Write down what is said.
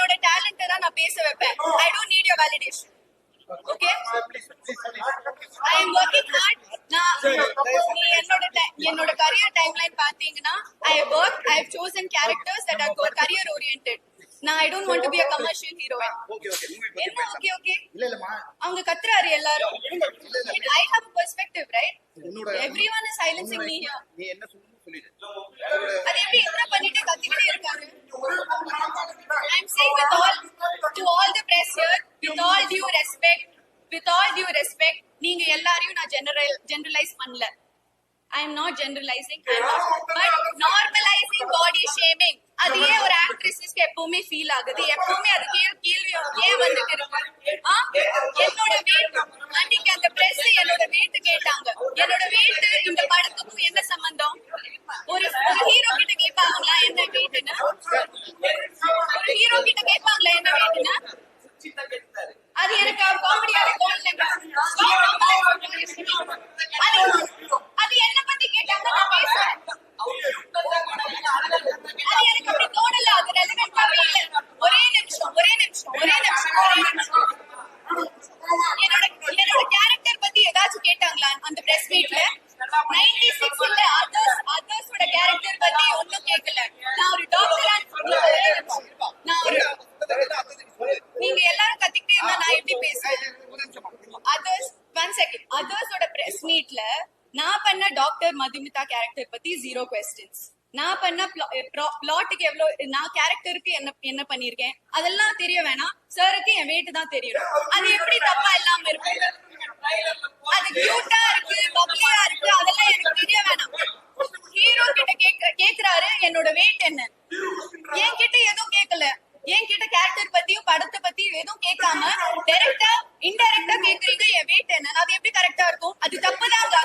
என்னோட டேலண்ட தான் நான் பேச வைப்பேன். I don't need your validation. Okay? I am working hard. என்னோட career timeline பாத்தீங்கன்னா I have chosen characters that are career oriented. Now I don't want to be a commercial heroine. என்ன okay? அவங்க கத்துறாரு எல்லாரும். I have a perspective, right? Everyone is silencing me here. நீ என்ன சொல்லிடு. அது எப்படி என்ன பண்ணிட்டு கத்திக்கிட்டே இருக்காரு. I am saying to all the press here, with all due respect, நீங்க எல்லாரையும் நான் generalize பண்ணல. I am not generalizing, but normalizing body shaming. அது ஏன் ஒரு ஆக்ட்ரஸ்க்கு எப்பவுமே ஃபீல் ஆகுது, எப்பவுமே அது கேள்வி ஏன் வந்துட்டு இருக்கு. என்னோட வெயிட் அன்னைக்கு அந்த பிரஸ் என்னோட வெயிட் கேட்டாங்க. என்னோட வெயிட் இந்த படத்துக்கும் என்ன சம்பந்தம்? ஒரு ஹீரோ கிட்ட கேட்பாங்களா என்ன வெயிட்னு? ஒரு ஹீரோ கிட்ட கேட்பாங்களா என்ன வெயிட்னு? அது எனக்கு காமெடியாக தோணலைங்க. அது என்ன பத்தி கேட்டாங்க, நான் பேசுறேன். அது எனக்கு அப்படி தோணல, அது ரெலவென்ட்டாவே இல்ல. ஒரே நிமிஷம் என்னோட கேரக்டர் பத்தி ஏதாச்சும் கேட்டாங்களா அந்த பிரஸ் மீட்ல? 96 இல்ல அதர்ஸோட கேரக்டர் பத்தி ஒண்ணும் கேட்கல. நான் ஒரு டாக்டரா நீங்க எல்லாரும் கத்திக்கிட்டே இருந்தா நான் எப்படி பேசுறேன்? அதர்ஸோட பிரஸ் மீட்ல நான் பண்ண டாக்டர் மதுமிதா கேரக்டர் பத்தி 0 questions. நான் பண்ண பிளாட்டுக்கு எவ்வளவு, நான் கேரக்டருக்கு என்ன பண்ணிருக்கேன் அதெல்லாம் தெரிய வேணாம். சாருக்கு என் வெயிட் தான் தெரியணும். அது எப்படி தப்பா இல்லாம இருக்கு? அது கியூட்டா இருக்கு, பப்ளியா இருக்கு, அதெல்லாம் எனக்கு தெரிய வேணாம். ஹீரோ கிட்ட கேக்குறாரு என்னோட வெயிட் என்ன. என்கிட்ட எதுவும் கேட்கல. என்கிட்ட கேரக்டர் பத்தியும் படத்தை பத்தியும் எதுவும் கேட்காம டைரக்டா இன்டைரக்டா கேக்குறீங்க என் வெயிட் என்ன. அது எப்படி கரெக்டா இருக்கும்? அது தப்புதாங்க.